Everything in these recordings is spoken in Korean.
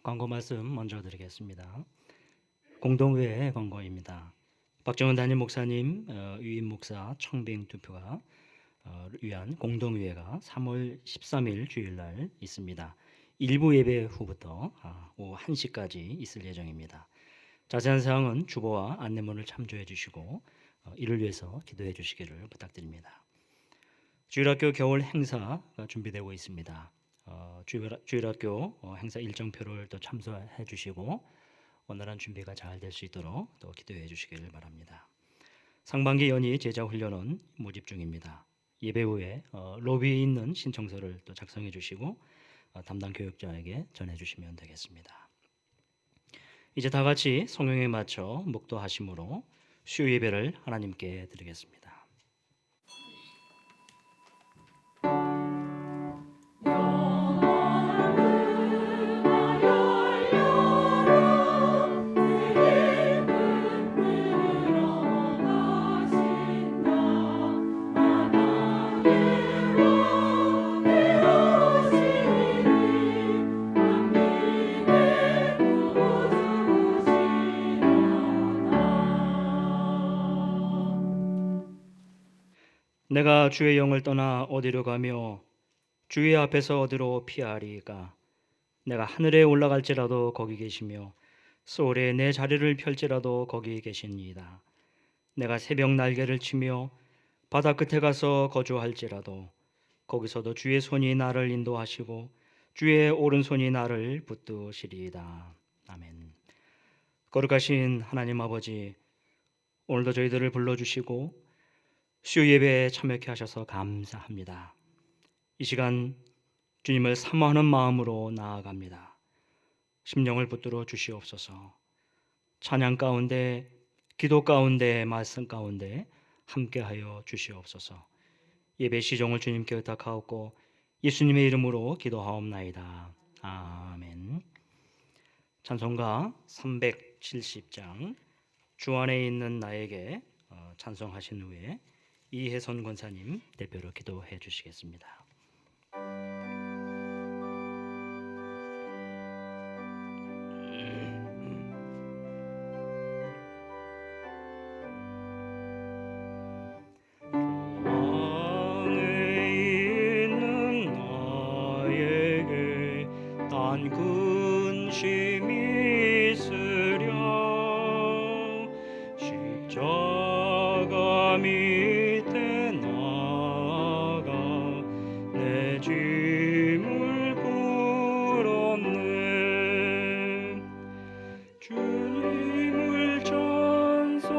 광고 말씀 먼저 드리겠습니다. 공동회의 광고입니다. 박정원 담임 목사님, 유임 목사 청빙 투표가 위한 공동회의가 3월 13일 주일날 있습니다. 일부 예배 후부터 오후 1시까지 있을 예정입니다. 자세한 사항은 주보와 안내문을 참조해 주시고 이를 위해서 기도해 주시기를 부탁드립니다. 주일학교 겨울 행사가 준비되고 있습니다. 주일학교 행사 일정표를 또 참조해 주시고 원활한 준비가 잘 될 수 있도록 또 기도해 주시길 바랍니다. 상반기 연희 제자 훈련은 모집 중입니다. 예배 후에 로비에 있는 신청서를 또 작성해 주시고 담당 교육자에게 전해 주시면 되겠습니다. 이제 다 같이 성령에 맞춰 묵도하심으로 수요 예배를 하나님께 드리겠습니다. 내가 주의 영을 떠나 어디로 가며 주의 앞에서 어디로 피하리까? 내가 하늘에 올라갈지라도 거기 계시며 소울에 내 자리를 펼지라도 거기 계시니이다. 내가 새벽 날개를 치며 바다 끝에 가서 거주할지라도 거기서도 주의 손이 나를 인도하시고 주의 오른손이 나를 붙드시리이다. 아멘. 거룩하신 하나님 아버지, 오늘도 저희들을 불러주시고 수요 예배에 참여케 하셔서 감사합니다. 이 시간 주님을 사모하는 마음으로 나아갑니다. 심령을 붙들어 주시옵소서. 찬양 가운데, 기도 가운데, 말씀 가운데 함께하여 주시옵소서. 예배 시종을 주님께 의탁하옵고 예수님의 이름으로 기도하옵나이다. 아멘. 찬송가 370장 주 안에 있는 나에게 찬송하신 후에 이혜선 권사님 대표로 기도해 주시겠습니다. 단 근심이 있으랴 십자가 밑에 나가 내 짐을 풀었네. 주님을 찬송하면서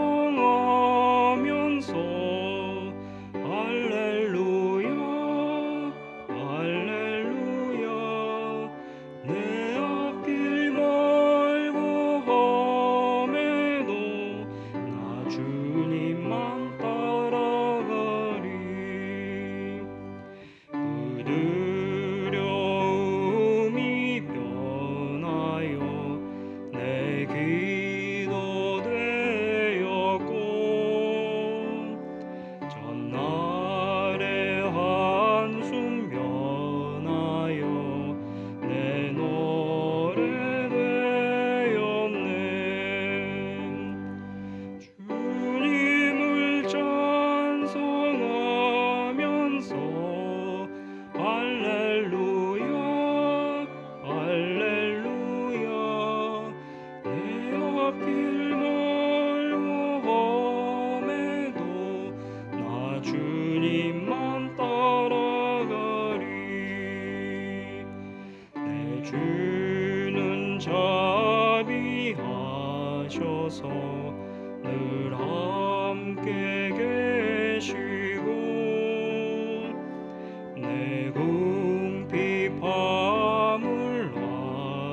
할렐루야 할렐루야 내 앞길 멀고 험해도 나 주님만 따라가리. 그 두려움이 변하여 내 기도 되었고 전날의 한숨 변하여 내 노래 되었네. 주님을 찬송하면서 할렐루야 할렐루야 내 앞길 멀고 험해도 나 주님만 따라가리. 내 주는 자비하셔서 늘 함께 계시고 내 궁핍함을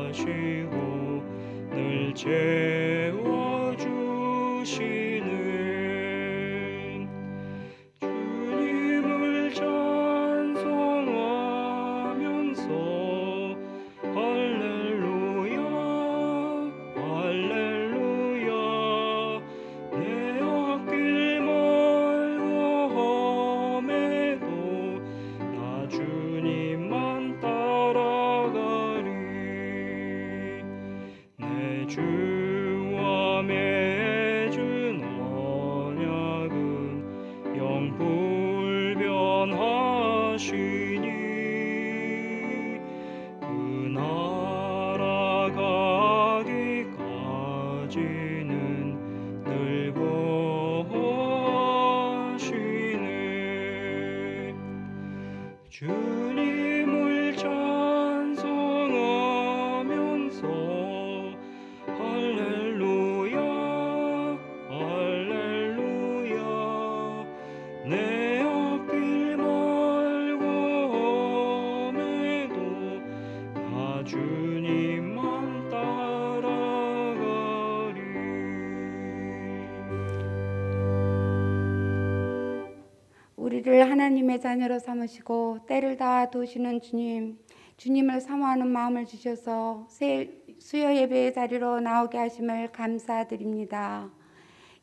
아시고 늘 채워주시는 주님을 찬송하면서 할렐루야 할렐루야 내 주님을 찬송하면서 할렐루야 할렐루야 내 앞길 멀고 험해도 다 주님만 따라가리. 우리를 하나님의 자녀로 삼으시고 때를 다 도우시는 주님, 주님을 사모하는 마음을 주셔서 수요 예배의 자리로 나오게 하심을 감사드립니다.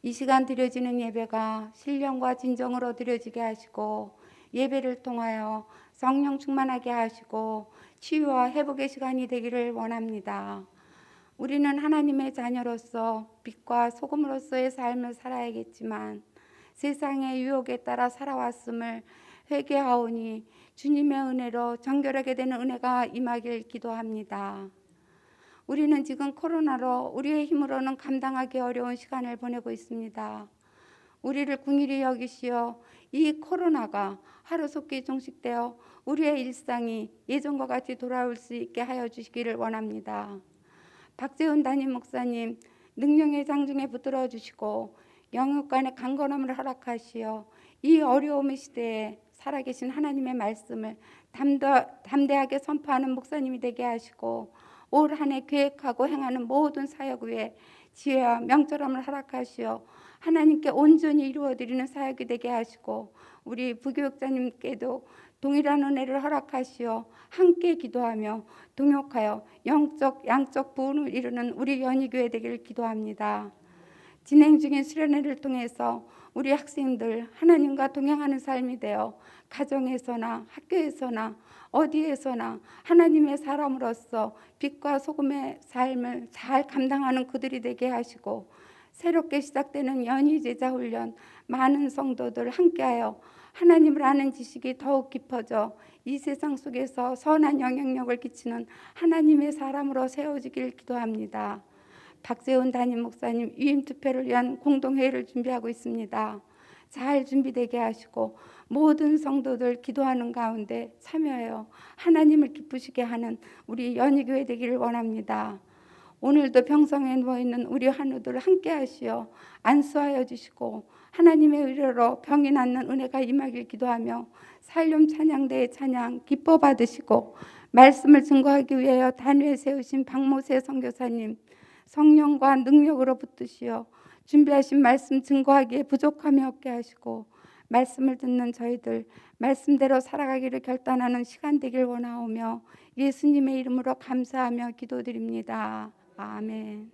이 시간 드려지는 예배가 신령과 진정으로 드려지게 하시고 예배를 통하여 성령 충만하게 하시고 치유와 회복의 시간이 되기를 원합니다. 우리는 하나님의 자녀로서 빛과 소금으로서의 삶을 살아야겠지만 세상의 유혹에 따라 살아왔음을 회개하오니 주님의 은혜로 정결하게 되는 은혜가 임하길 기도합니다. 우리는 지금 코로나로 우리의 힘으로는 감당하기 어려운 시간을 보내고 있습니다. 우리를 긍휼히 여기시어 이 코로나가 하루속히 종식되어 우리의 일상이 예전과 같이 돌아올 수 있게 하여 주시기를 원합니다. 박재훈 담임 목사님 능력의 장중에 붙들어 주시고 영육간의 강건함을 허락하시어 이 어려움의 시대에 살아계신 하나님의 말씀을 담대하게 선포하는 목사님이 되게 하시고 올 한 해 계획하고 행하는 모든 사역 위에 지혜와 명철함을 허락하시어 하나님께 온전히 이루어드리는 사역이 되게 하시고 우리 부교육자님께도 동일한 은혜를 허락하시어 함께 기도하며 동역하여 영적 양적 부흥을 이루는 우리 연희교회 되기를 기도합니다. 진행 중인 수련회를 통해서 우리 학생들 하나님과 동행하는 삶이 되어 가정에서나 학교에서나 어디에서나 하나님의 사람으로서 빛과 소금의 삶을 잘 감당하는 그들이 되게 하시고 새롭게 시작되는 연희 제자 훈련 많은 성도들 함께하여 하나님을 아는 지식이 더욱 깊어져 이 세상 속에서 선한 영향력을 끼치는 하나님의 사람으로 세워지길 기도합니다. 박재훈 담임 목사님 위임 투표를 위한 공동회의를 준비하고 있습니다. 잘 준비되게 하시고 모든 성도들 기도하는 가운데 참여하여 하나님을 기쁘시게 하는 우리 연희교회 되기를 원합니다. 오늘도 병성에 누워있는 우리 환우들 함께 하시어 안수하여 주시고 하나님의 의뢰로 병이 낫는 은혜가 임하길 기도하며 살륨 찬양대의 찬양 기뻐 받으시고 말씀을 증거하기 위하여 단위에 세우신 박모세 선교사님 성령과 능력으로 붙드시어 준비하신 말씀 증거하기에 부족함이 없게 하시고 말씀을 듣는 저희들 말씀대로 살아가기를 결단하는 시간 되길 원하오며 예수님의 이름으로 감사하며 기도드립니다. 아멘.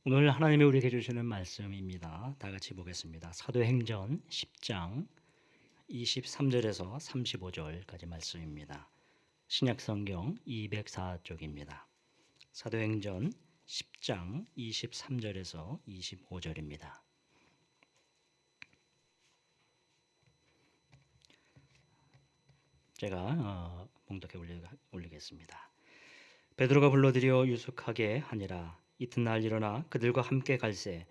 오늘 하나님이 우리에게 주시는 말씀입니다. 다 같이 보겠습니다. 사도행전 10장 23절에서 35절까지 말씀입니다. 신약성경 204쪽입니다. 사도행전 10장 23절에서 25절입니다. 제가 봉독해 올리겠습니다. 베드로가 불러들여 유숙하게 하니라. 이튿날 일어나 그들과 함께 갈새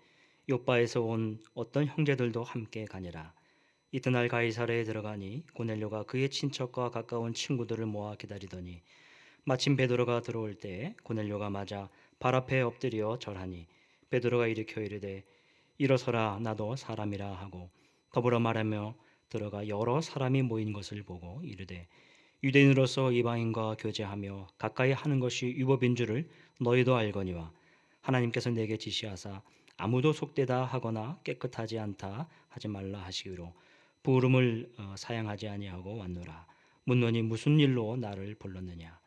요빠에서 온 어떤 형제들도 함께 가니라. 이튿날 가이사랴에 들어가니 고넬료가 그의 친척과 가까운 친구들을 모아 기다리더니 마침 베드로가 들어올 때 고넬료가 맞아 발 앞에 엎드려 절하니 베드로가 일으켜 이르되 일어서라 나도 사람이라 하고 더불어 말하며 들어가 여러 사람이 모인 것을 보고 이르되 유대인으로서 이방인과 교제하며 가까이 하는 것이 율법인 줄을 너희도 알거니와 하나님께서 내게 지시하사 아무도 속되다 하거나 깨끗하지 않다 하지 말라 하시기로 부름을 사양하지 아니하고 왔노라. 묻노니 무슨 일로 나를 불렀느냐.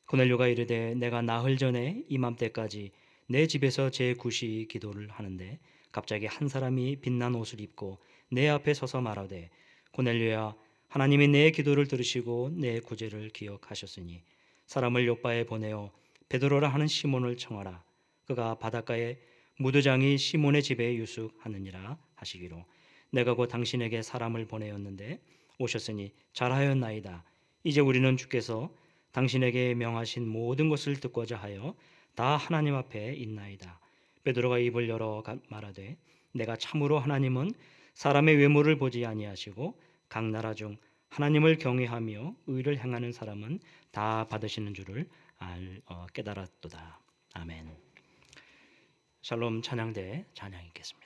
고넬료가 이르되 내가 나흘 전에 이맘때까지 내 집에서 제9시 기도를 하는데 갑자기 한 사람이 빛난 옷을 입고 내 앞에 서서 말하되 고넬료야 하나님이 내 기도를 들으시고 내 구제를 기억하셨으니 사람을 요바에 보내어 베드로라 하는 시몬을 청하라. 그가 바닷가에 무두장이 시몬의 집에 유숙하느니라 하시기로 내가 곧 당신에게 사람을 보내었는데 오셨으니 잘하였나이다. 이제 우리는 주께서 당신에게 명하신 모든 것을 듣고자 하여 다 하나님 앞에 있나이다. 베드로가 입을 열어 말하되 내가 참으로 하나님은 사람의 외모를 보지 아니하시고 각 나라 중 하나님을 경외하며 의를 행하는 사람은 다 받으시는 줄을 깨달았도다. 아멘. 샬롬 찬양대 찬양 있겠습니다.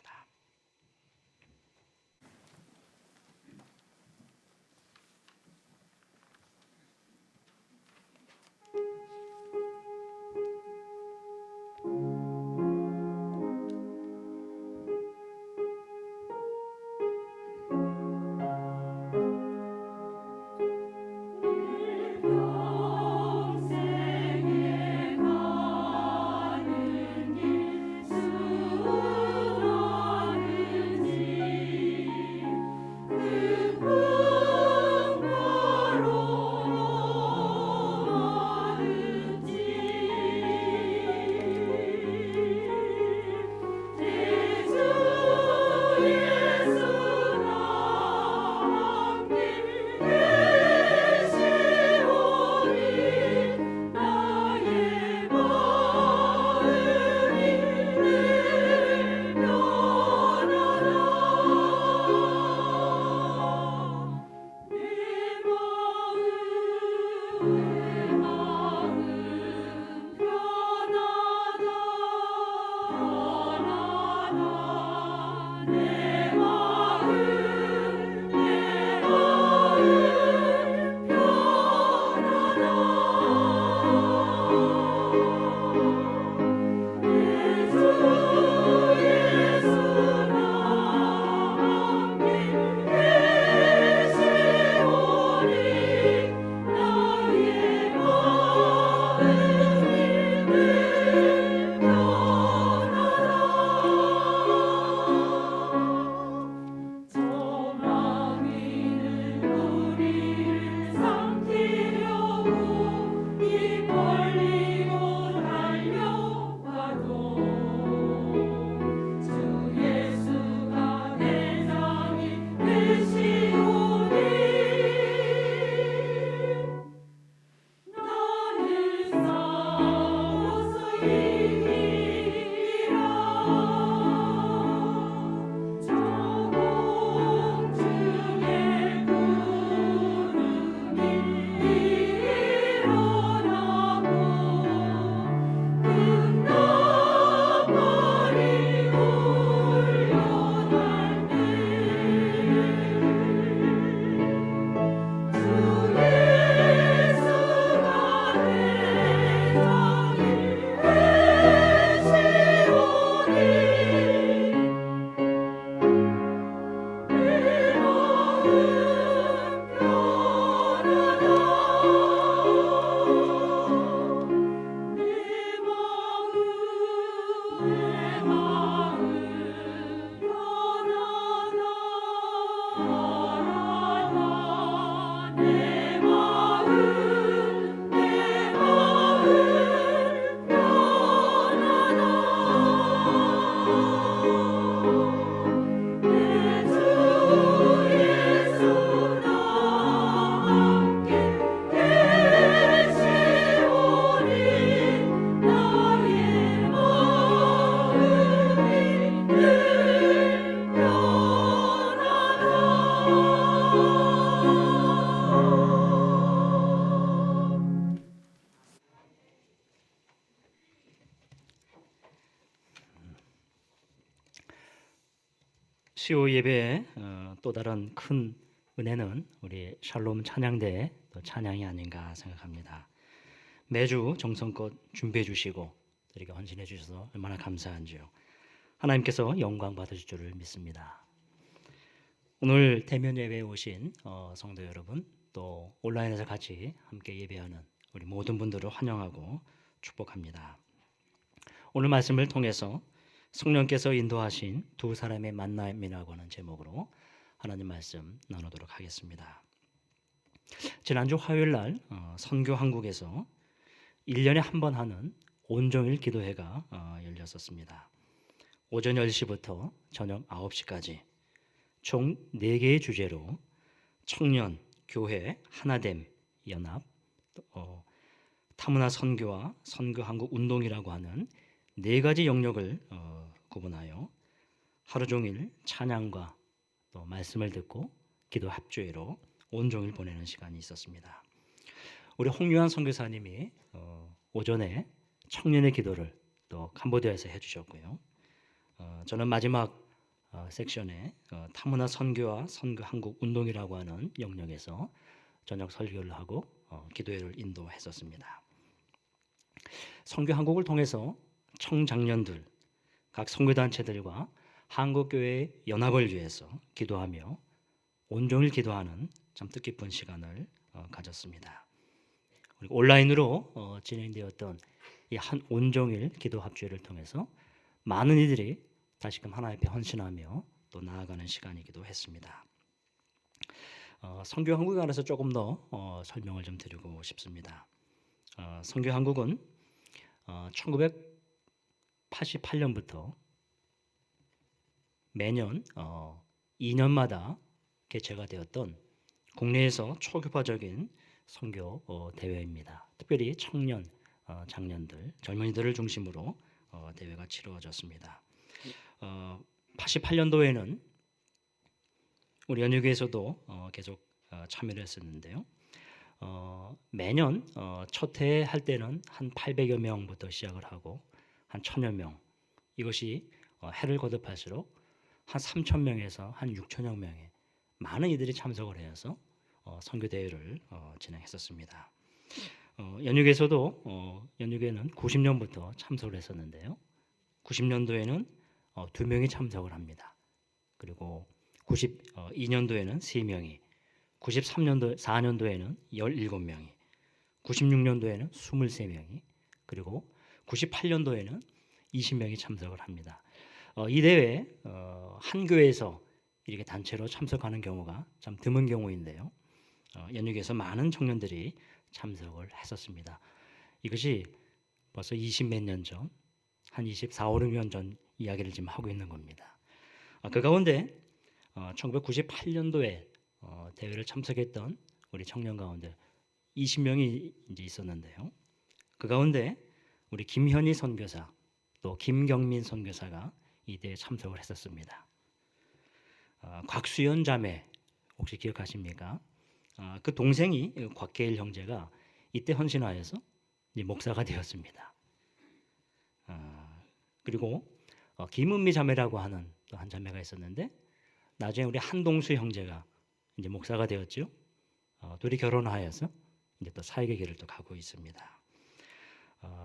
수요 예배의 또 다른 큰 은혜는 우리 샬롬 찬양대의 또 찬양이 아닌가 생각합니다. 매주 정성껏 준비해 주시고 이렇게 헌신해 주셔서 얼마나 감사한지요. 하나님께서 영광 받으실 줄을 믿습니다. 오늘 대면 예배에 오신 성도 여러분, 또 온라인에서 같이 함께 예배하는 우리 모든 분들을 환영하고 축복합니다. 오늘 말씀을 통해서 성령께서 인도하신 두 사람의 만남이라고 하는 제목으로 하나님 말씀 나누도록 하겠습니다. 지난주 화요일 날 선교 한국에서 1년에 한 번 하는 온종일 기도회가 열렸었습니다. 오전 10시부터 저녁 9시까지 총 4개의 주제로 청년, 교회, 하나됨, 연합, 타문화 선교와 선교 한국 운동이라고 하는 4가지 영역을 구분하여 하루 종일 찬양과 또 말씀을 듣고 기도 합주회로 온종일 보내는 시간이 있었습니다. 우리 홍유한 선교사님이 오전에 청년의 기도를 또 캄보디아에서 해주셨고요. 저는 마지막 섹션에 타문화 선교와 선교 한국 운동이라고 하는 영역에서 저녁 설교를 하고 기도회를 인도했었습니다. 선교 한국을 통해서 청장년들, 각 선교단체들과 한국교회 연합을 위해서 기도하며 온종일 기도하는 참 뜻깊은 시간을 가졌습니다. 그리고 온라인으로 진행되었던 이 한 온종일 기도 합주회를 통해서 많은 이들이 다시금 하나님 앞에 헌신하며 또 나아가는 시간이기도 했습니다. 선교 한국에 관해서 조금 더 설명을 좀 드리고 싶습니다. 선교 한국은 1988년부터 매년 2년마다 개최가 되었던 국내에서 초교파적인 선교 대회입니다. 특별히 청년, 장년들, 젊은이들을 중심으로 대회가 치루어졌습니다. 88년도에는 우리 연유교에서도 계속 참여를 했었는데요. 매년 첫 해 할 때는 한 800여 명부터 시작을 하고 한 1000여 명, 이것이 해를 거듭할수록 한 3000명에서 한 6000여 명의 많은 이들이 참석을 해서 선교 대회를 진행했었습니다. 연유교에서도 연유교에는 90년부터 참석을 했었는데요. 90년도에는 2명이 참석을 합니다. 그리고 92년도에는 3명이, 4년도에는 17명이, 96년도에는 23명이, 그리고 98년도에는 20명이 참석을 합니다. 이 대회에 한 교회에서 이렇게 단체로 참석하는 경우가 참 드문 경우인데요. 연유교에서 많은 청년들이 참석을 했었습니다. 이것이 벌써 20몇 년 전, 한 24, 5년 전 이야기를 지금 하고 있는 겁니다. 그 가운데 1998년도에 대회를 참석했던 우리 청년 가운데 20명이 이제 있었는데요. 그 가운데 우리 김현희 선교사 또 김경민 선교사가 이 대회에 참석을 했었습니다. 곽수연 자매 혹시 기억하십니까? 그 동생이 곽계일 형제가 이때 헌신하여서 이제 목사가 되었습니다. 그리고 김은미 자매라고 하는 또 한 자매가 있었는데 나중에 우리 한동수 형제가 이제 목사가 되었죠. 둘이 결혼하여서 이제 또 사역의 길을 또 가고 있습니다.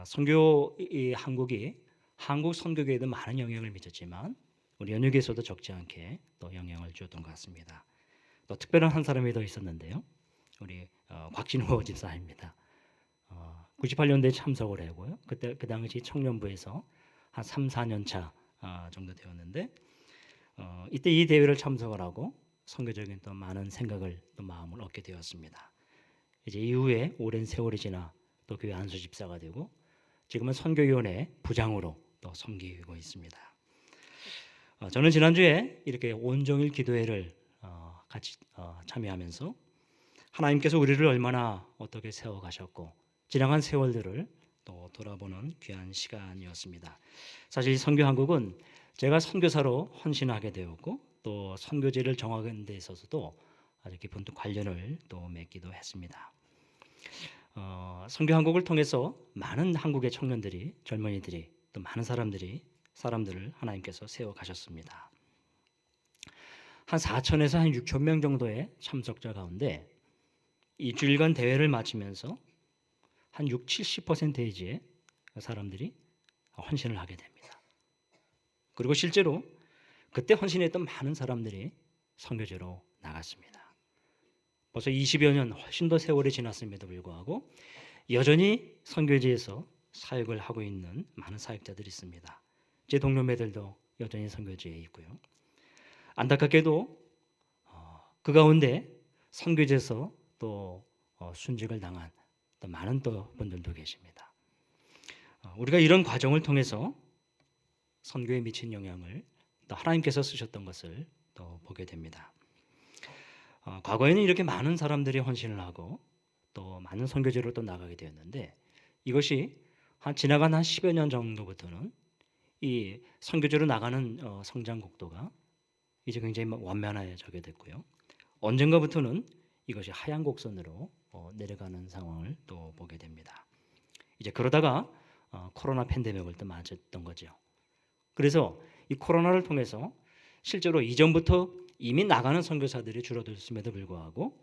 선교 한국이 한국 선교계에도 많은 영향을 미쳤지만 우리 연유교에서도 적지 않게 또 영향을 주었던 것 같습니다. 또 특별한 한 사람이 더 있었는데요. 우리 곽진호 집사입니다. 98년도에 참석을 하고요. 그때 그 당시 청년부에서 한 3, 4년 차 정도 되었는데 이때 이 대회를 참석을 하고 선교적인 또 많은 생각을 또 마음을 얻게 되었습니다. 이제 이후에 오랜 세월이 지나 또 교회 안수 집사가 되고 지금은 선교위원회 부장으로 또 섬기고 있습니다. 저는 지난주에 이렇게 온종일 기도회를 같이 참여하면서 하나님께서 우리를 얼마나 어떻게 세워가셨고 지나간 세월들을 또 돌아보는 귀한 시간이었습니다. 사실 선교 한국은 제가 선교사로 헌신하게 되었고 또 선교지를 정하는 데 있어서도 아주 깊은 또 관련을 또 맺기도 했습니다. 선교 한국을 통해서 많은 한국의 청년들이, 젊은이들이, 또 많은 사람들을 하나님께서 세워 가셨습니다. 한 4천에서 한 6천 명 정도의 참석자 가운데 이 주일간 대회를 마치면서 한 6, 70%의 사람들이 헌신을 하게 됩니다. 그리고 실제로 그때 헌신했던 많은 사람들이 선교지로 나갔습니다. 벌써 20여 년 훨씬 더 세월이 지났음에도 불구하고 여전히 선교지에서 사역을 하고 있는 많은 사역자들이 있습니다. 제 동료매들도 여전히 선교지에 있고요. 안타깝게도 그 가운데 선교지에서 또 순직을 당한 또 많은 또 분들도 계십니다. 우리가 이런 과정을 통해서 선교에 미친 영향을 또 하나님께서 쓰셨던 것을 또 보게 됩니다. 과거에는 이렇게 많은 사람들이 헌신을 하고 또 많은 선교지로 또 나가게 되었는데 이것이 지나간 한 10여 년 정도부터는 이 선교지로 나가는 성장 국도가 이제 굉장히 완만해지게 됐고요. 언젠가부터는 이것이 하향 곡선으로 내려가는 상황을 또 보게 됩니다. 이제 그러다가 코로나 팬데믹을 또 맞았던 거죠. 그래서 이 코로나를 통해서 실제로 이전부터 이미 나가는 선교사들이 줄어들었음에도 불구하고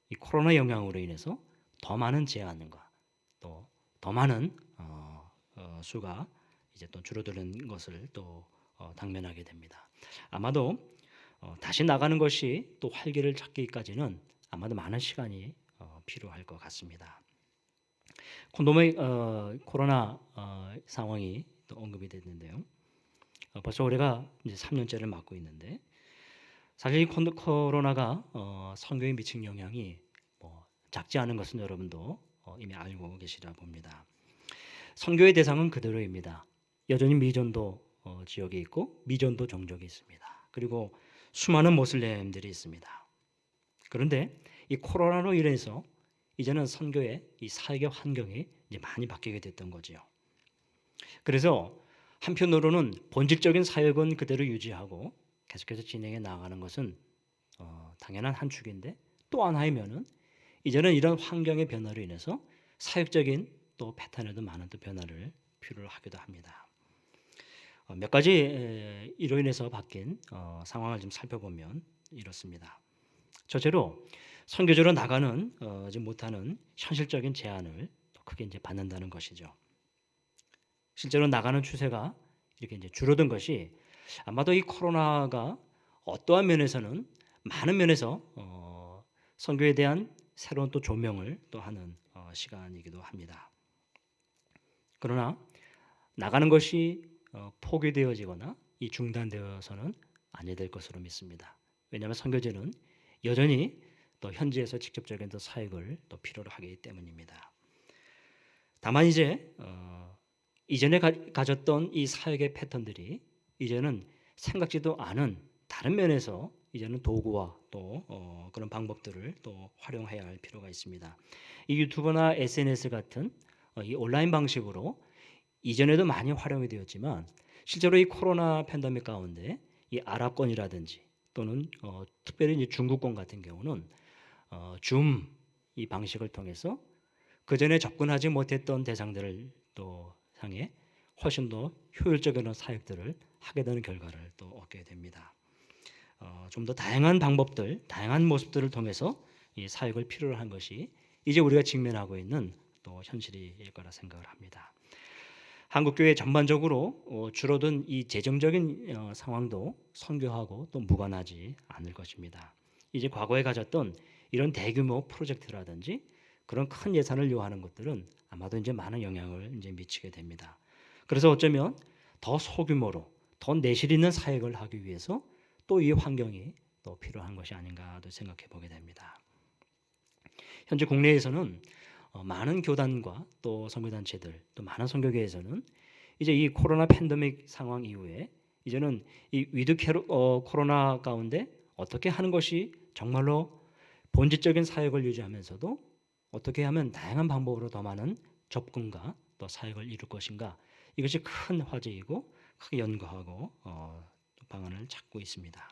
이 코로나 영향으로 인해서 더 많은 제한과 또 더 많은 수가 이제 또 줄어드는 것을 또 당면하게 됩니다. 아마도 다시 나가는 것이 또 활기를 찾기까지는 아마도 많은 시간이 필요할 것 같습니다. 코로나 상황이 또 언급이 됐는데요. 벌써 올해가 이제 3년째를 맞고 있는데 사실 이 코로나가 선교에 미친 영향이 작지 않은 것은 여러분도 이미 알고 계시리라 봅니다. 선교의 대상은 그대로입니다. 여전히 미전도 지역에 있고 미전도 종족이 있습니다. 그리고 수많은 모슬렘들이 있습니다. 그런데 이 코로나로 인해서 이제는 선교의 이 사회적 환경이 이제 많이 바뀌게 됐던 거죠. 그래서 한편으로는 본질적인 사역은 그대로 유지하고 계속해서 진행해 나가는 것은 당연한 한 축인데 또 하나의 면은 이제는 이런 환경의 변화로 인해서 사역적인 또 패턴에도 많은 또 변화를 필요로 하기도 합니다. 몇 가지 이로 인해서 바뀐 상황을 좀 살펴보면 이렇습니다. 첫째로 선교지로 나가는 못하는 현실적인 제한을 또 크게 이제 받는다는 것이죠. 실제로 나가는 추세가 이렇게 이제 줄어든 것이 아마도 이 코로나가 어떠한 면에서는 많은 면에서 선교에 대한 새로운 또 조명을 또 하는 시간이기도 합니다. 그러나 나가는 것이 포기되어지거나 이 중단되어서는 아니 될 것으로 믿습니다. 왜냐하면 선교지는 여전히 또 현지에서 직접적인 또 사역을 또 필요로 하기 때문입니다. 다만 이제 이전에 가졌던 이 사역의 패턴들이 이제는 생각지도 않은 다른 면에서 이제는 도구와 또 그런 방법들을 또 활용해야 할 필요가 있습니다. 이 유튜브나 SNS 같은 이 온라인 방식으로 이전에도 많이 활용이 되었지만 실제로 이 코로나 팬데믹 가운데 이 아랍권이라든지 또는 특별히 이제 중국권 같은 경우는 줌 이 방식을 통해서 그 전에 접근하지 못했던 대상들을 또 향해 훨씬 더 효율적인 사역들을 하게 되는 결과를 또 얻게 됩니다. 좀 더 다양한 방법들, 다양한 모습들을 통해서 이 사역을 필요로 한 것이 이제 우리가 직면하고 있는 또 현실일 거라 생각을 합니다. 한국 교회 전반적으로 줄어든 이 재정적인 상황도 선교하고 또 무관하지 않을 것입니다. 이제 과거에 가졌던 이런 대규모 프로젝트라든지 그런 큰 예산을 요하는 것들은 아마도 이제 많은 영향을 이제 미치게 됩니다. 그래서 어쩌면 더 소규모로 더 내실 있는 사역을 하기 위해서 또 이 환경이 또 필요한 것이 아닌가도 생각해 보게 됩니다. 현재 국내에서는 많은 교단과 또 선교단체들 또 많은 선교계에서는 이제 이 코로나 팬데믹 상황 이후에 이제는 이 위드 코로나 가운데 어떻게 하는 것이 정말로 본질적인 사역을 유지하면서도 어떻게 하면 다양한 방법으로 더 많은 접근과 또 사역을 이룰 것인가 이것이 큰 화제이고 크게 연구하고 방안을 찾고 있습니다.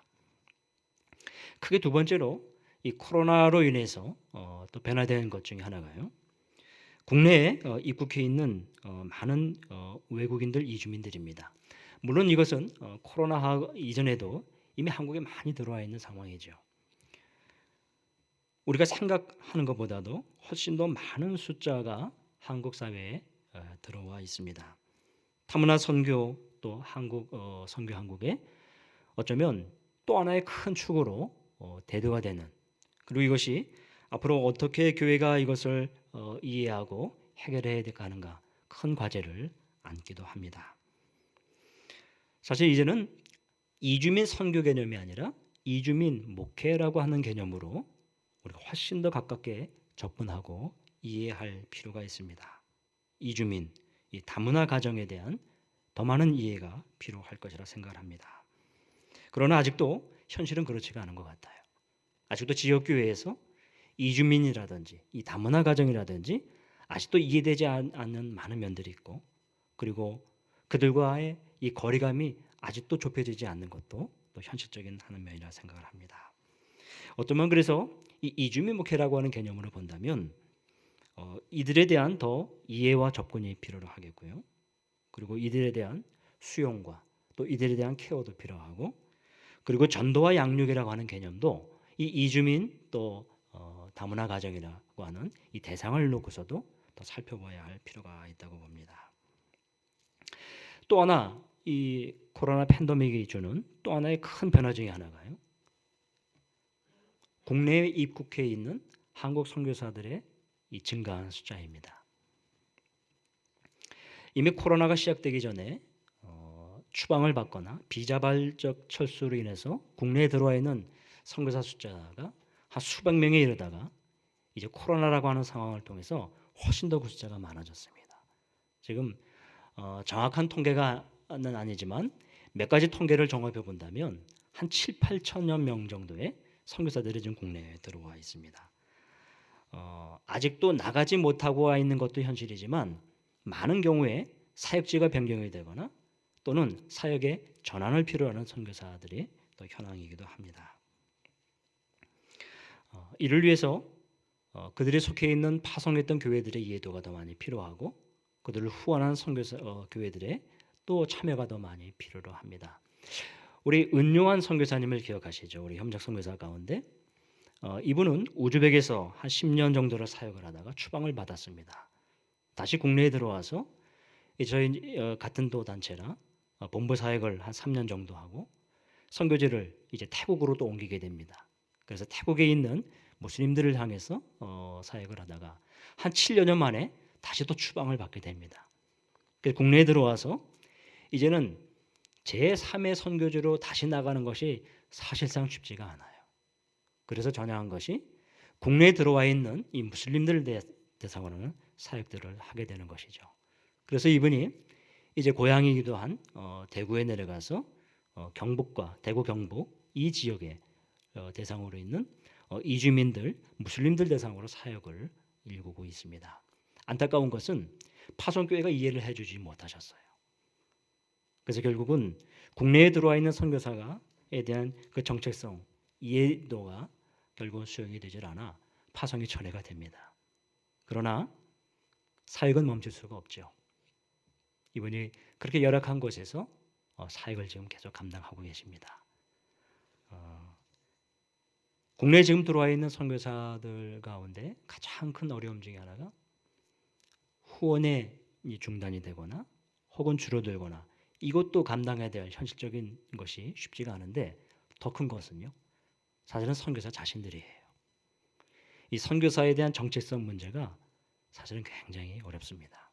크게 두 번째로 이 코로나로 인해서 또 변화된 것 중에 하나가요. 국내에 입국해 있는 많은 외국인들 이주민들입니다. 물론 이것은 코로나 이전에도 이미 한국에 많이 들어와 있는 상황이죠. 우리가 생각하는 것보다도 훨씬 더 많은 숫자가 한국 사회에 들어와 있습니다. 타문화 선교 또 한국 선교 한국에 어쩌면 또 하나의 큰 축으로 대두가 되는 그리고 이것이 앞으로 어떻게 교회가 이것을 이해하고 해결해야 하는가 큰 과제를 안기도 합니다. 사실 이제는 이주민 선교 개념이 아니라 이주민 목회라고 하는 개념으로 우리가 훨씬 더 가깝게 접근하고 이해할 필요가 있습니다. 이주민, 이 다문화 가정에 대한 더 많은 이해가 필요할 것이라 생각을 합니다. 그러나 아직도 현실은 그렇지가 않은 것 같아요. 아직도 지역교회에서 이주민이라든지 이 다문화 가정이라든지 아직도 이해되지 않는 많은 면들이 있고, 그리고 그들과의 이 거리감이 아직도 좁혀지지 않는 것도 또 현실적인 하는 면이라 생각을 합니다. 어쩌면 그래서 이 이주민 목회라고 하는 개념으로 본다면 이들에 대한 더 이해와 접근이 필요로 하겠고요. 그리고 이들에 대한 수용과 또 이들에 대한 케어도 필요하고, 그리고 전도와 양육이라고 하는 개념도 이 이주민 또 다문화 가정이라고 하는 이 대상을 놓고서도 더 살펴봐야 할 필요가 있다고 봅니다. 또 하나 이 코로나 팬데믹이 주는 또 하나의 큰 변화 중에 하나가요. 국내에 입국해 있는 한국 선교사들의 이 증가한 숫자입니다. 이미 코로나가 시작되기 전에 추방을 받거나 비자발적 철수로 인해서 국내에 들어와 있는 선교사 숫자가 한 수백 명에 이르다가 이제 코로나라고 하는 상황을 통해서 훨씬 더 그 숫자가 많아졌습니다. 지금 정확한 통계가는 아니지만 몇 가지 통계를 종합해 본다면 한 7, 8천여 명 정도의 선교사들이 지금 국내에 들어와 있습니다. 아직도 나가지 못하고 와 있는 것도 현실이지만 많은 경우에 사역지가 변경이 되거나 또는 사역의 전환을 필요로 하는 선교사들이 또 현황이기도 합니다. 이를 위해서 그들이 속해 있는 파송했던 교회들의 이해도가 더 많이 필요하고, 그들을 후원하는 선교사 교회들의 또 참여가 더 많이 필요로 합니다. 우리 은용한 선교사님을 기억하시죠? 우리 협력 선교사 가운데 이분은 우즈벡에서 한 10년 정도를 사역을 하다가 추방을 받았습니다. 다시 국내에 들어와서 저희 같은 도 단체라 본부 사역을 한 3년 정도 하고 선교지를 이제 태국으로 또 옮기게 됩니다. 그래서 태국에 있는 무슬림들을 향해서 사역을 하다가 한 7년 만에 다시 또 추방을 받게 됩니다. 그래서 국내에 들어와서 이제는 제3의 선교지로 다시 나가는 것이 사실상 쉽지가 않아요. 그래서 전향한 것이 국내에 들어와 있는 이 무슬림들 대상으로는 사역들을 하게 되는 것이죠. 그래서 이분이 이제 고향이기도 한 대구에 내려가서 경북과 대구 경북 이 지역에 대상으로 있는 이주민들, 무슬림들 대상으로 사역을 일구고 있습니다. 안타까운 것은 파송교회가 이해를 해주지 못하셨어요. 그래서 결국은 국내에 들어와 있는 선교사에 대한 그 정책성, 이해도가 결국은 수용이 되질 않아 파송이 철회가 됩니다. 그러나 사역은 멈출 수가 없죠. 이분이 그렇게 열악한 곳에서 사역을 지금 계속 감당하고 계십니다. 국내에 지금 들어와 있는 선교사들 가운데 가장 큰 어려움 중에 하나가 후원의 중단이 되거나 혹은 줄어들거나, 이것도 감당해야 될 현실적인 것이 쉽지가 않은데, 더 큰 것은요, 사실은 선교사 자신들이에요. 이 선교사에 대한 정체성 문제가 사실은 굉장히 어렵습니다.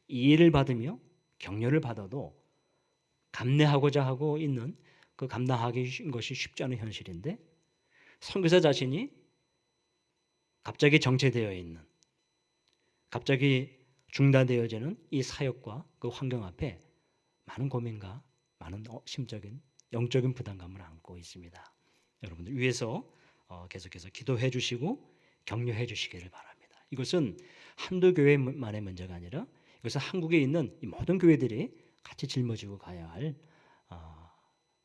이해를 받으며 격려를 받아도 감내하고자 하고 있는 그 감당하기 것이 쉽지 않은 현실인데, 선교사 자신이 갑자기 정체되어 있는, 갑자기 중단되어지는 이 사역과 그 환경 앞에 많은 고민과 많은 심적인 영적인 부담감을 안고 있습니다. 여러분들 위해서 계속해서 기도해 주시고 격려해 주시기를 바랍니다. 이것은 한두 교회만의 문제가 아니라 이것은 한국에 있는 이 모든 교회들이 같이 짊어지고 가야 할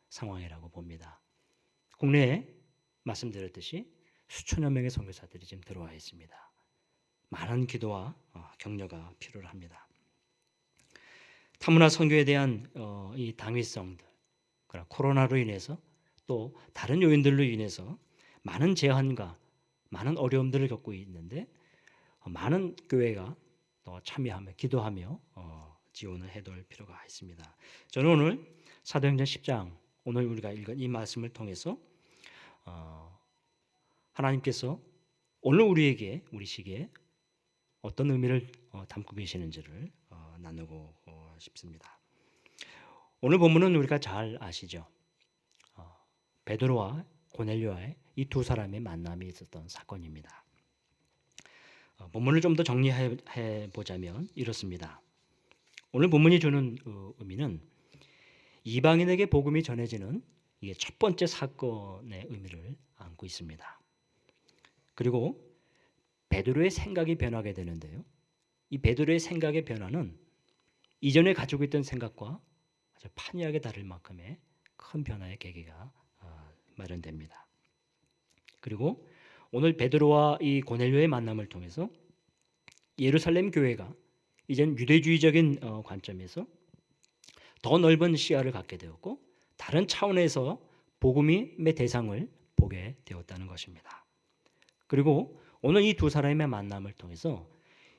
상황이라고 봅니다. 국내에 말씀드렸듯이 수천여 명의 선교사들이 지금 들어와 있습니다. 많은 기도와 격려가 필요합니다. 타문화 선교에 대한 이 당위성들, 코로나로 인해서 또 다른 요인들로 인해서 많은 제한과 많은 어려움들을 겪고 있는데, 많은 교회가 참여하며 기도하며 지원을 해둘 필요가 있습니다. 저는 오늘 사도행전 10장, 오늘 우리가 읽은 이 말씀을 통해서 하나님께서 오늘 우리에게, 우리 시기에 어떤 의미를 담고 계시는지를 나누고 싶습니다. 오늘 본문은 우리가 잘 아시죠? 베드로와 고넬료와의 이 두 사람의 만남이 있었던 사건입니다. 본문을 좀 더 정리해 보자면 이렇습니다. 오늘 본문이 주는 의미는 이방인에게 복음이 전해지는 이게 첫 번째 사건의 의미를 안고 있습니다. 그리고 베드로의 생각이 변하게 되는데요. 이 베드로의 생각의 변화는 이전에 가지고 있던 생각과 아주 판이하게 다를 만큼의 큰 변화의 계기가 마련됩니다. 그리고 오늘 베드로와 이 고넬료의 만남을 통해서 예루살렘 교회가 이젠 유대주의적인 관점에서 더 넓은 시야를 갖게 되었고 다른 차원에서 복음의 대상을 보게 되었다는 것입니다. 그리고 오늘 이 두 사람의 만남을 통해서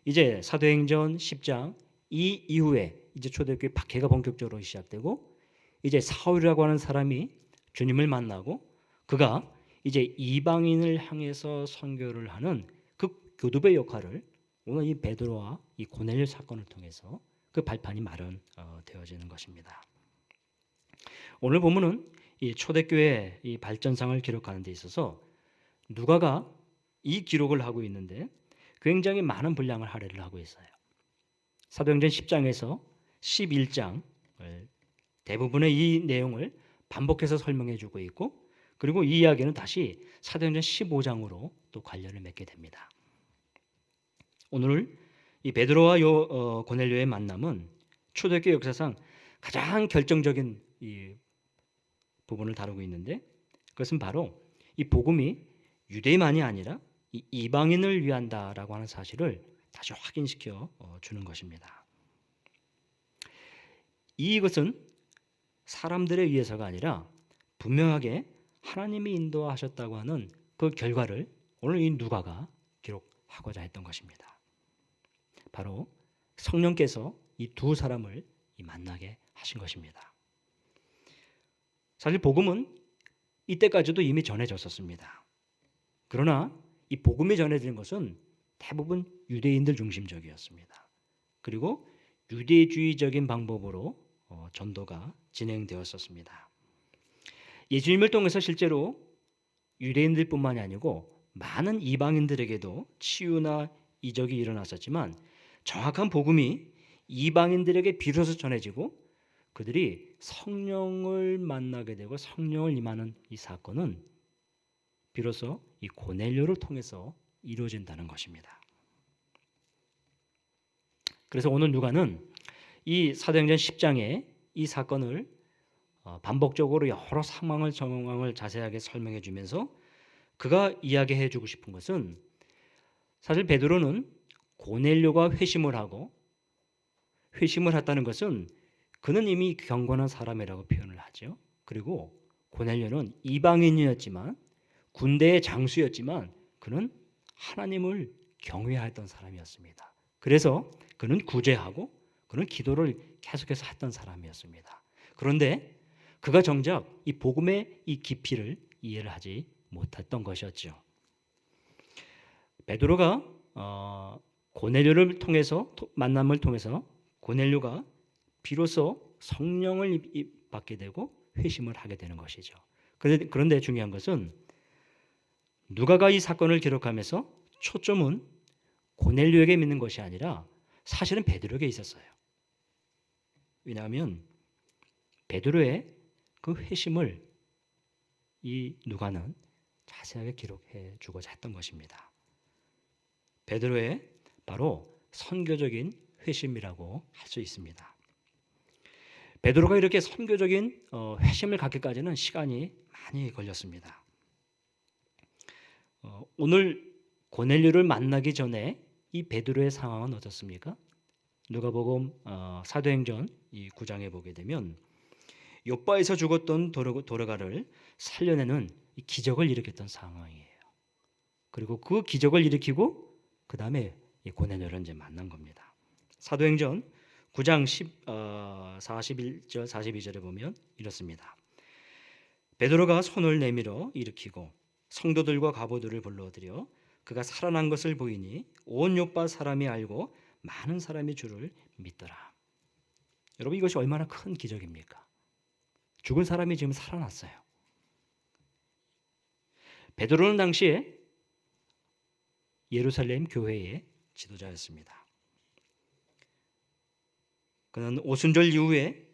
이제 사도행전 10장 이 이후에 이제 초대교회 박해가 본격적으로 시작되고 이제 사울이라고 하는 사람이 주님을 만나고 그가 이제 이방인을 향해서 선교를 하는 그 교두보의 역할을 오늘 이 베드로와 이 고넬료 사건을 통해서 그 발판이 마련되어지는 것입니다. 오늘 본문은 이 초대교회의 이 발전상을 기록하는 데 있어서 누가가 이 기록을 하고 있는데 굉장히 많은 분량을 할애를 하고 있어요. 사도행전 10장에서 11장 대부분의 이 내용을 반복해서 설명해 주고 있고 그리고 이 이야기는 다시 사도행전 15장으로 또 관련을 맺게 됩니다. 오늘 이 베드로와 고넬료의 만남은 초대교회 역사상 가장 결정적인 이 부분을 다루고 있는데 그것은 바로 이 복음이 유대만이 아니라 이 이방인을 위한다라고 하는 사실을 다시 확인시켜 주는 것입니다. 이것은 사람들에 의해서가 아니라 분명하게 하나님이 인도하셨다고 하는 그 결과를 오늘 이 누가가 기록하고자 했던 것입니다. 바로 성령께서 이 두 사람을 만나게 하신 것입니다. 사실 복음은 이때까지도 이미 전해졌었습니다. 그러나 이 복음이 전해지는 것은 대부분 유대인들 중심적이었습니다. 그리고 유대주의적인 방법으로 전도가 진행되었었습니다. 예수님을 통해서 실제로 유대인들뿐만이 아니고 많은 이방인들에게도 치유나 이적이 일어났었지만 정확한 복음이 이방인들에게 비로소 전해지고 그들이 성령을 만나게 되고 성령을 임하는 이 사건은 비로소 이 고넬료를 통해서 이루어진다는 것입니다. 그래서 오늘 누가는 이 사도행전 10장에 이 사건을 반복적으로 여러 상황을 자세하게 설명해 주면서 그가 이야기해 주고 싶은 것은 사실 베드로는 고넬료가 회심을 하고 회심을 했다는 것은 그는 이미 경건한 사람이라고 표현을 하죠. 그리고 고넬료는 이방인이었지만 군대의 장수였지만 그는 하나님을 경외했던 사람이었습니다. 그래서 그는 구제하고 그는 기도를 계속해서 했던 사람이었습니다. 그런데 그가 정작 이 복음의 이 깊이를 이해를 하지 못했던 것이었죠. 베드로가 고넬료를 통해서 만남을 통해서 고넬료가 비로소 성령을 받게 되고 회심을 하게 되는 것이죠. 그런데 중요한 것은 누가가 이 사건을 기록하면서 초점은 고넬료에게 믿는 것이 아니라 사실은 베드로에게 있었어요. 왜냐하면 베드로의 그 회심을 이 누가는 자세하게 기록해 주고자 했던 것입니다. 베드로의 바로 선교적인 회심이라고 할 수 있습니다. 베드로가 이렇게 선교적인 회심을 갖기까지는 시간이 많이 걸렸습니다. 오늘 고넬료를 만나기 전에 이 베드로의 상황은 어떻습니까? 누가복음 사도행전 이 9장에 보게 되면 욥바에서 죽었던 도르가를 살려내는 이 기적을 일으켰던 상황이에요. 그리고 그 기적을 일으키고 그 다음에 이 고넬료를 이제 만난 겁니다. 사도행전 9장 41절 42절에 보면 이렇습니다. 베드로가 손을 내밀어 일으키고 성도들과 과부들을 불러들여 그가 살아난 것을 보이니 온 욥바 사람이 알고 많은 사람이 주를 믿더라. 여러분 이것이 얼마나 큰 기적입니까? 죽은 사람이 지금 살아났어요. 베드로는 당시에 예루살렘 교회의 지도자였습니다. 그는 오순절 이후에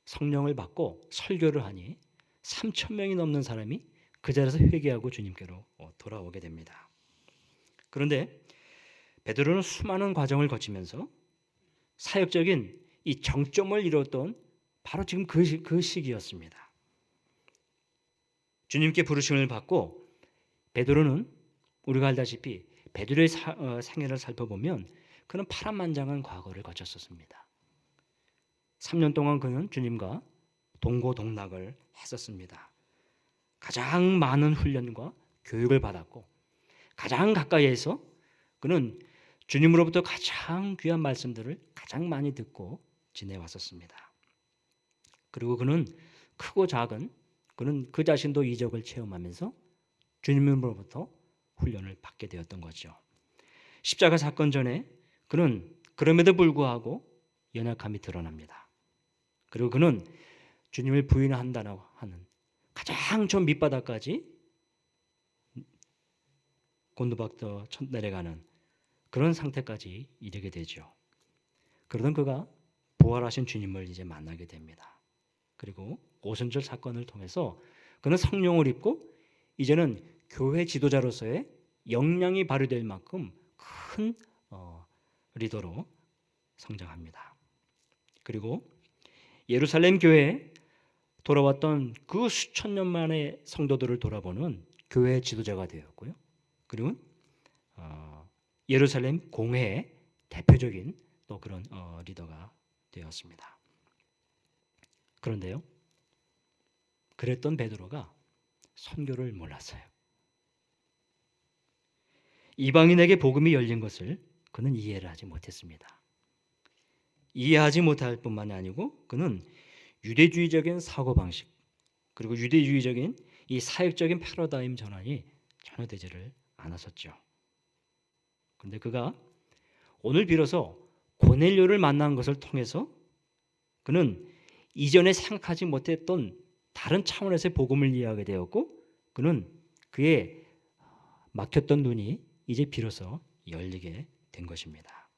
성령을 받고 설교를 하니 3천 명이 넘는 사람이 그 자리에서 회개하고 주님께로 돌아오게 됩니다. 그런데 베드로는 수많은 과정을 거치면서 사역적인 이 정점을 이뤘던 바로 지금 그 시기였습니다. 주님께 부르심을 받고 베드로는 우리가 알다시피 베드로의 생애를 살펴보면 그는 파란만장한 과거를 거쳤었습니다. 3년 동안 그는 주님과 동고동락을 했었습니다. 가장 많은 훈련과 교육을 받았고 가장 가까이에서 그는 주님으로부터 가장 귀한 말씀들을 가장 많이 듣고 지내왔었습니다. 그리고 그는 크고 작은 그는 그 자신도 이적을 체험하면서 주님으로부터 훈련을 받게 되었던 거죠. 십자가 사건 전에 그는 그럼에도 불구하고 연약함이 드러납니다. 그리고 그는 주님을 부인한다고 하는 가장 저 밑바닥까지 곤두박져 내려가는 그런 상태까지 이르게 되죠. 그러던 그가 부활하신 주님을 이제 만나게 됩니다. 그리고 오순절 사건을 통해서 그는 성령을 입고 이제는 교회 지도자로서의 역량이 발휘될 만큼 큰 리더로 성장합니다. 그리고 예루살렘 교회에 돌아왔던 그 수천 년 만의 성도들을 돌아보는 교회 지도자가 되었고요. 그리고 예루살렘 공회의 대표적인 또 그런 리더가 되었습니다. 그런데요, 그랬던 베드로가 선교를 몰랐어요. 이방인에게 복음이 열린 것을 그는 이해를 하지 못했습니다. 이해하지 못할 뿐만이 아니고 그는 유대주의적인 사고방식 그리고 유대주의적인 이 사역적인 패러다임 전환이 전혀 되지를 않았었죠. 그런데 그가 오늘 비로소 고넬료를 만난 것을 통해서 그는 이전에 생각하지 못했던 다른 차원에서의 복음을 이해하게 되었고 그는 그의 막혔던 눈이 이제 비로소 열리게 된 것입니다.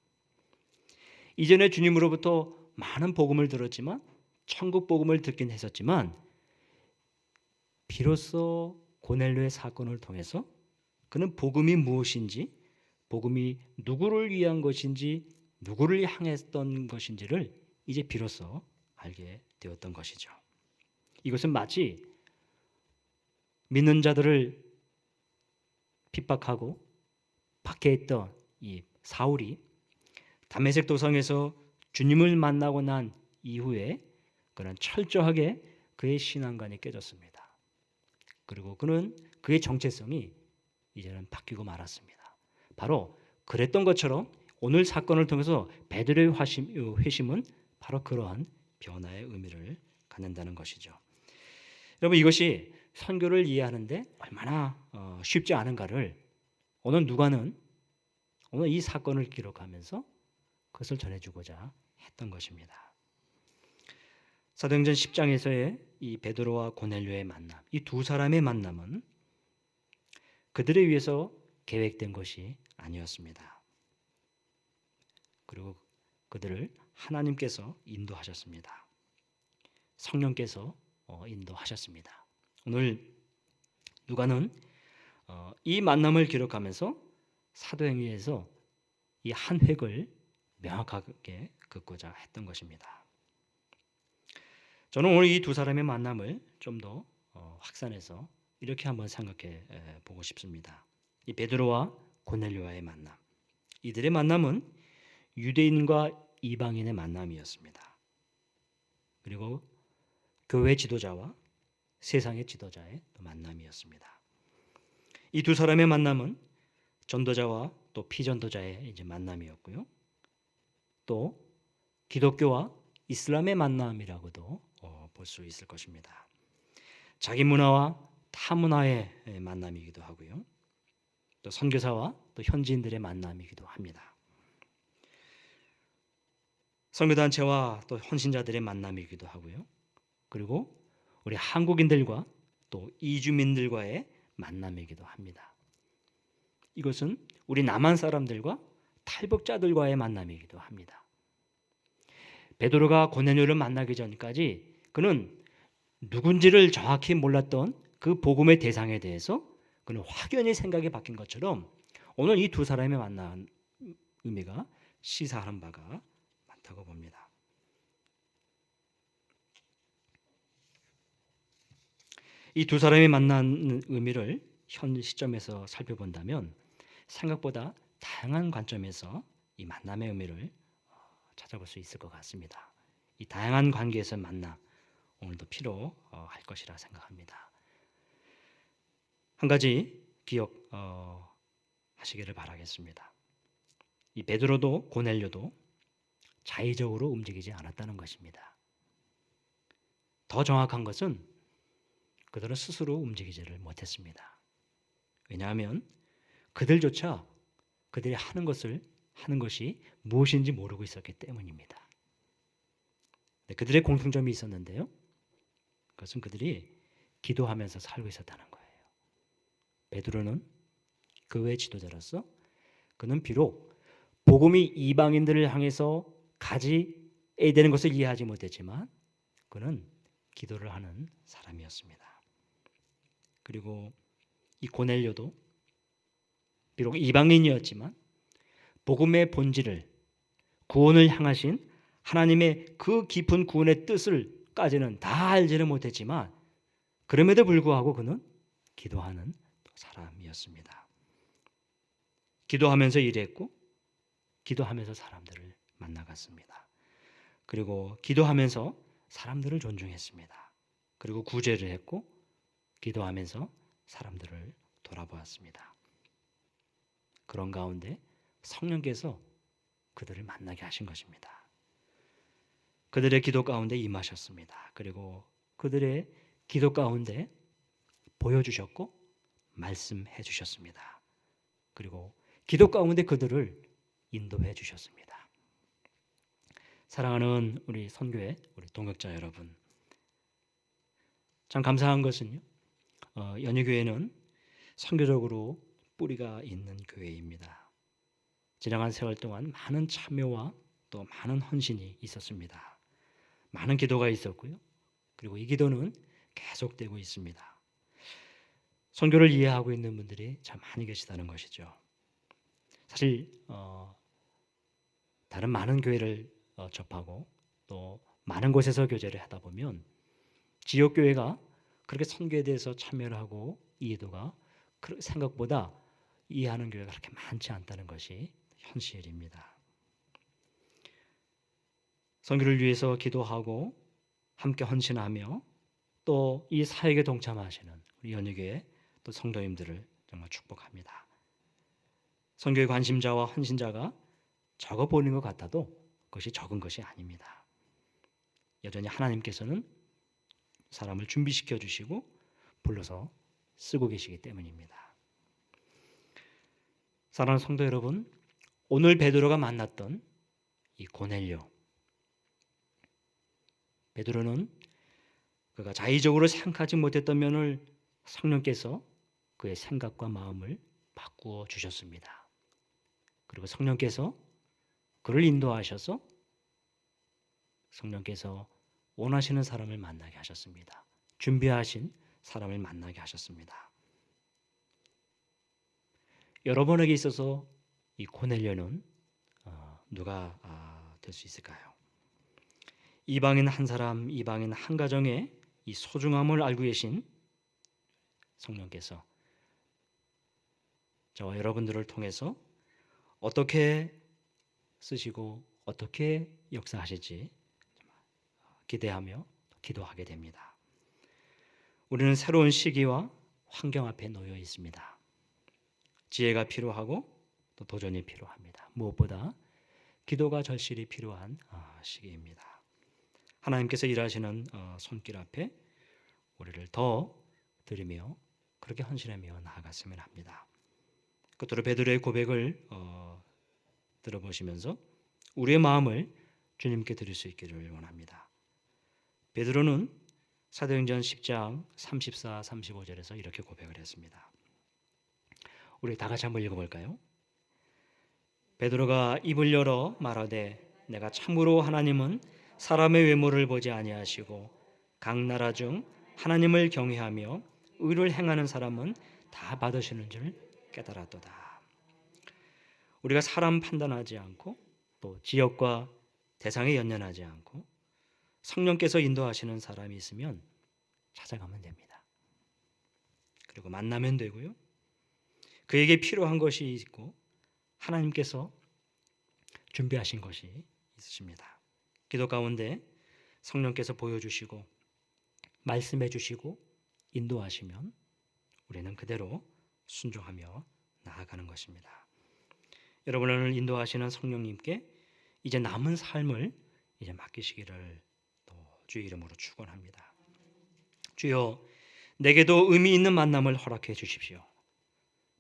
이전에 주님으로부터 많은 복음을 들었지만 천국 복음을 듣긴 했었지만 비로소 고넬료의 사건을 통해서 그는 복음이 무엇인지 복음이 누구를 위한 것인지 누구를 향했던 것인지를 이제 비로소 알게 되었던 것이죠. 이것은 마치 믿는 자들을 핍박하고 박해했던 이 사울이 다메섹 도상에서 주님을 만나고 난 이후에 그는 철저하게 그의 신앙관이 깨졌습니다. 그리고 그는 그의 정체성이 이제는 바뀌고 말았습니다. 바로 그랬던 것처럼 오늘 사건을 통해서 베드로의 회심은 바로 그러한 변화의 의미를 갖는다는 것이죠. 여러분 이것이 선교를 이해하는데 얼마나 쉽지 않은가를 오늘 누가는 오늘 이 사건을 기록하면서 그것을 전해주고자 했던 것입니다. 사도행전 10장에서의 이 베드로와 고넬료의 만남, 이 두 사람의 만남은 그들을 위해서 계획된 것이 아니었습니다. 그리고 그들을 하나님께서 인도하셨습니다. 성령께서 인도하셨습니다. 오늘 누가는 이 만남을 기록하면서 사도행전에서 이 한 획을 명확하게 긋고자 했던 것입니다. 저는 오늘 이 두 사람의 만남을 좀 더 확산해서 이렇게 한번 생각해 보고 싶습니다. 이 베드로와 고넬료와의 만남, 이들의 만남은 유대인과 이방인의 만남이었습니다. 그리고 교회 지도자와 세상의 지도자의 만남이었습니다. 이 두 사람의 만남은 전도자와 또 피전도자의 이제 만남이었고요. 또 기독교와 이슬람의 만남이라고도 볼 수 있을 것입니다. 자기 문화와 타 문화의 만남이기도 하고요. 또 선교사와 또 현지인들의 만남이기도 합니다. 선교단체와 또 헌신자들의 만남이기도 하고요. 그리고 우리 한국인들과 또 이주민들과의 만남이기도 합니다. 이것은 우리 남한 사람들과 탈북자들과의 만남이기도 합니다. 베드로가 고넬료를 만나기 전까지 그는 누군지를 정확히 몰랐던 그 복음의 대상에 대해서 그는 확연히 생각이 바뀐 것처럼 오늘 이 두 사람의 만난 의미가 시사하는 바가 많다고 봅니다. 이 두 사람이 만난 의미를 현 시점에서 살펴본다면 생각보다 다양한 관점에서 이 만남의 의미를 찾아볼 수 있을 것 같습니다. 이 다양한 관계에서 만나 오늘도 필요할 것이라 생각합니다. 한 가지 기억하시기를 바라겠습니다. 이 베드로도 고넬료도 자의적으로 움직이지 않았다는 것입니다. 더 정확한 것은 그들은 스스로 움직이지를 못했습니다. 왜냐하면 그들조차 그들이 하는 것이 무엇인지 모르고 있었기 때문입니다. 그들의 공통점이 있었는데요. 그것은 그들이 기도하면서 살고 있었다는 거예요. 베드로는 교회 지도자로서 그는 비록 복음이 이방인들을 향해서 가져야 되는 것을 이해하지 못했지만 그는 기도를 하는 사람이었습니다. 그리고 이 고넬료도 비록 이방인이었지만 복음의 본질을 구원을 향하신 하나님의 그 깊은 구원의 뜻을까지는 다 알지는 못했지만 그럼에도 불구하고 그는 기도하는 사람이었습니다. 기도하면서 일했고 기도하면서 사람들을 만나갔습니다. 그리고 기도하면서 사람들을 존중했습니다. 그리고 구제를 했고 기도하면서 사람들을 돌아보았습니다. 그런 가운데 성령께서 그들을 만나게 하신 것입니다. 그들의 기도 가운데 임하셨습니다. 그리고 그들의 기도 가운데 보여주셨고 말씀해 주셨습니다. 그리고 기도 가운데 그들을 인도해 주셨습니다. 사랑하는 우리 선교회 우리 동역자 여러분, 참 감사한 것은요, 연희교회는 선교적으로 뿌리가 있는 교회입니다. 지나간 세월 동안 많은 참여와 또 많은 헌신이 있었습니다. 많은 기도가 있었고요. 그리고 이 기도는 계속되고 있습니다. 선교를 이해하고 있는 분들이 참 많이 계시다는 것이죠. 사실 다른 많은 교회를 접하고 또 많은 곳에서 교제를 하다 보면 지역 교회가 그렇게 선교에 대해서 참여를 하고 이해도가 생각보다 이해하는 교회가 그렇게 많지 않다는 것이 현실입니다. 선교를 위해서 기도하고 함께 헌신하며 또 이 사역에 동참하시는 우리 연희교회 또 성도님들을 정말 축복합니다. 선교의 관심자와 헌신자가 적어 보이는 것 같아도 그것이 적은 것이 아닙니다. 여전히 하나님께서는 사람을 준비시켜 주시고 불러서 쓰고 계시기 때문입니다. 사랑하는 성도 여러분, 오늘 베드로가 만났던 이 고넬료, 베드로는 그가 자의적으로 생각하지 못했던 면을 성령께서 그의 생각과 마음을 바꾸어 주셨습니다. 그리고 성령께서 그를 인도하셔서 성령께서 원하시는 사람을 만나게 하셨습니다. 준비하신 사람을 만나게 하셨습니다. 여러분에게 있어서 이 고넬료는 누가 될 수 있을까요? 이방인 한 사람, 이방인 한 가정의 이 소중함을 알고 계신 성령께서 저와 여러분들을 통해서 어떻게 쓰시고 어떻게 역사하실지 기대하며 기도하게 됩니다. 우리는 새로운 시기와 환경 앞에 놓여 있습니다. 지혜가 필요하고 또 도전이 필요합니다. 무엇보다 기도가 절실히 필요한 시기입니다. 하나님께서 일하시는 손길 앞에 우리를 더 드리며 그렇게 헌신하며 나아갔으면 합니다. 끝으로 베드로의 고백을 들어보시면서 우리의 마음을 주님께 드릴 수 있기를 원합니다. 베드로는 사도행전 10장 34, 35절에서 이렇게 고백을 했습니다. 우리 다 같이 한번 읽어볼까요? 베드로가 입을 열어 말하되 내가 참으로 하나님은 사람의 외모를 보지 아니하시고 각 나라 중 하나님을 경외하며 의를 행하는 사람은 다 받으시는 줄 깨달았도다. 우리가 사람 판단하지 않고 또 지역과 대상에 연연하지 않고 성령께서 인도하시는 사람이 있으면 찾아가면 됩니다. 그리고 만나면 되고요. 그에게 필요한 것이 있고 하나님께서 준비하신 것이 있으십니다. 기도 가운데 성령께서 보여주시고 말씀해 주시고 인도하시면 우리는 그대로 순종하며 나아가는 것입니다. 여러분을 인도하시는 성령님께 이제 남은 삶을 이제 맡기시기를 또 주의 이름으로 축원합니다. 주여, 내게도 의미 있는 만남을 허락해 주십시오.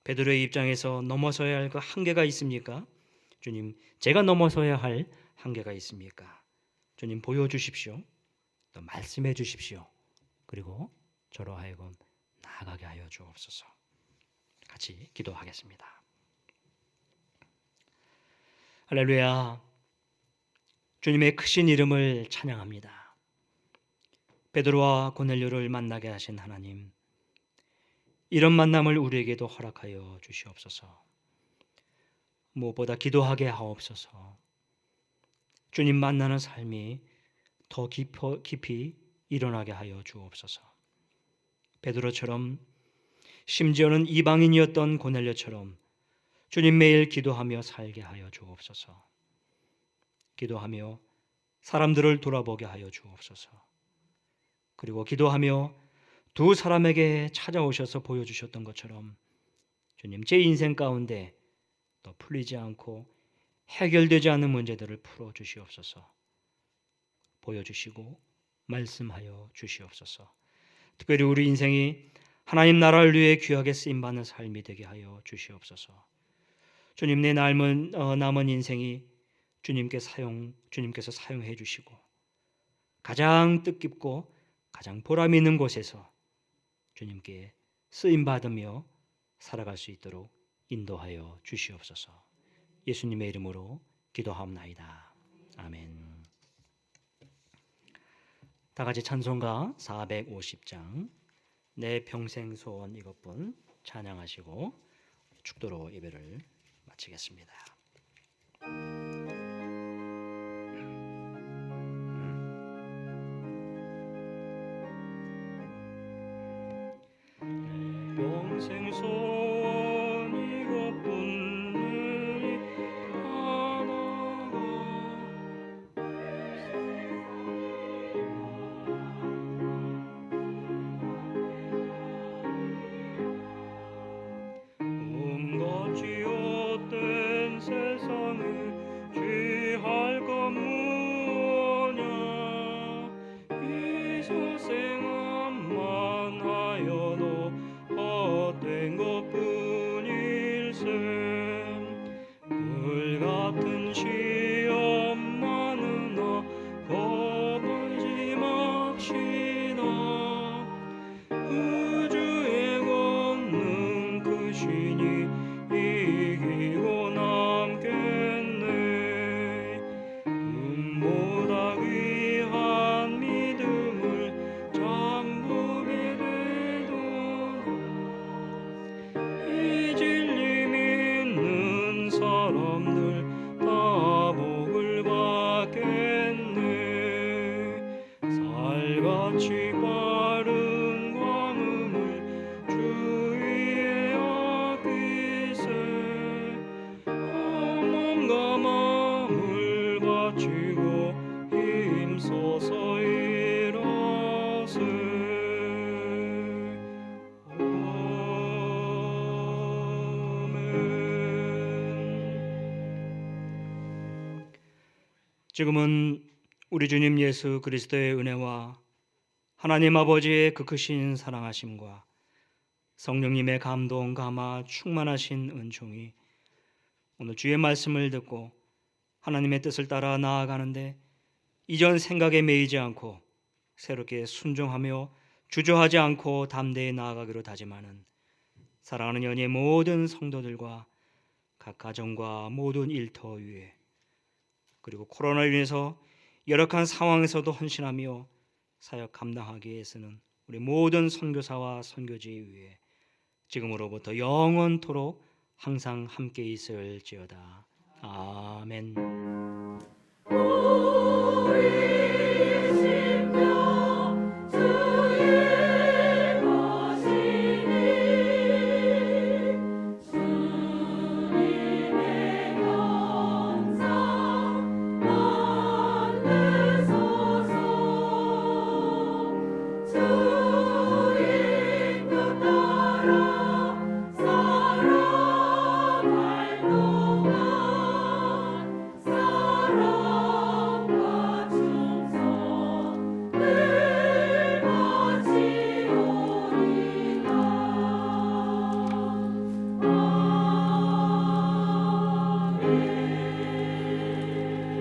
베드로의 입장에서 넘어서야 할 그 한계가 있습니까? 주님, 제가 넘어서야 할 한계가 있습니까? 주님, 보여주십시오. 또 말씀해 주십시오. 그리고 저로 하여금 나아가게 하여 주옵소서. 같이 기도하겠습니다. 할렐루야. 주님의 크신 이름을 찬양합니다. 베드로와 고넬료를 만나게 하신 하나님, 이런 만남을 우리에게도 허락하여 주시옵소서. 무엇보다 기도하게 하옵소서. 주님 만나는 삶이 더 깊이 일어나게 하여 주옵소서. 베드로처럼, 심지어는 이방인이었던 고넬료처럼 주님 매일 기도하며 살게 하여 주옵소서. 기도하며 사람들을 돌아보게 하여 주옵소서. 그리고 기도하며 두 사람에게 찾아오셔서 보여주셨던 것처럼 주님, 제 인생 가운데 또 풀리지 않고 해결되지 않는 문제들을 풀어주시옵소서. 보여주시고 말씀하여 주시옵소서. 특별히 우리 인생이 하나님 나라를 위해 귀하게 쓰임받는 삶이 되게 하여 주시옵소서. 주님, 내 남은 인생이 주님께서 사용해 주시고 가장 뜻깊고 가장 보람 있는 곳에서 주님께 쓰임 받으며 살아갈 수 있도록 인도하여 주시옵소서. 예수님의 이름으로 기도하옵나이다. 아멘. 다 같이 찬송가 450장 내 평생 소원 이것뿐 찬양하시고 축도로 예배를 마치겠습니다. 평생 소원 이것뿐이니 하나가 음같이 헛된 세상을 취할 것 무엇냐 이 소생함만 하여도 헛된 것뿐일세 불같은 시험 많으나 겁하지 맙시다 우주의 권능 크시니 이기고 남겠네 금보다 귀한 믿음을 잠보게 되도다 이 진리 믿는 사람들 다 복을 받겠네 살같이 빠른 광음을 주위에 아끼세 몸과 마음을 바치고 힘써서 일하세 아멘. 지금은 우리 주님 예수 그리스도의 은혜와 하나님 아버지의 그 크신 사랑하심과 성령님의 감동, 감화, 충만하신 은총이 오늘 주의 말씀을 듣고 하나님의 뜻을 따라 나아가는데 이전 생각에 매이지 않고 새롭게 순종하며 주저하지 않고 담대히 나아가기로 다짐하는 사랑하는 연예 모든 성도들과 각 가정과 모든 일터 위에, 그리고 코로나로 인해서 열악한 상황에서도 헌신하며 사역 감당하기 위해서는 우리 모든 선교사와 선교지 위에 지금으로부터 영원토록 항상 함께 있을지어다. 아멘.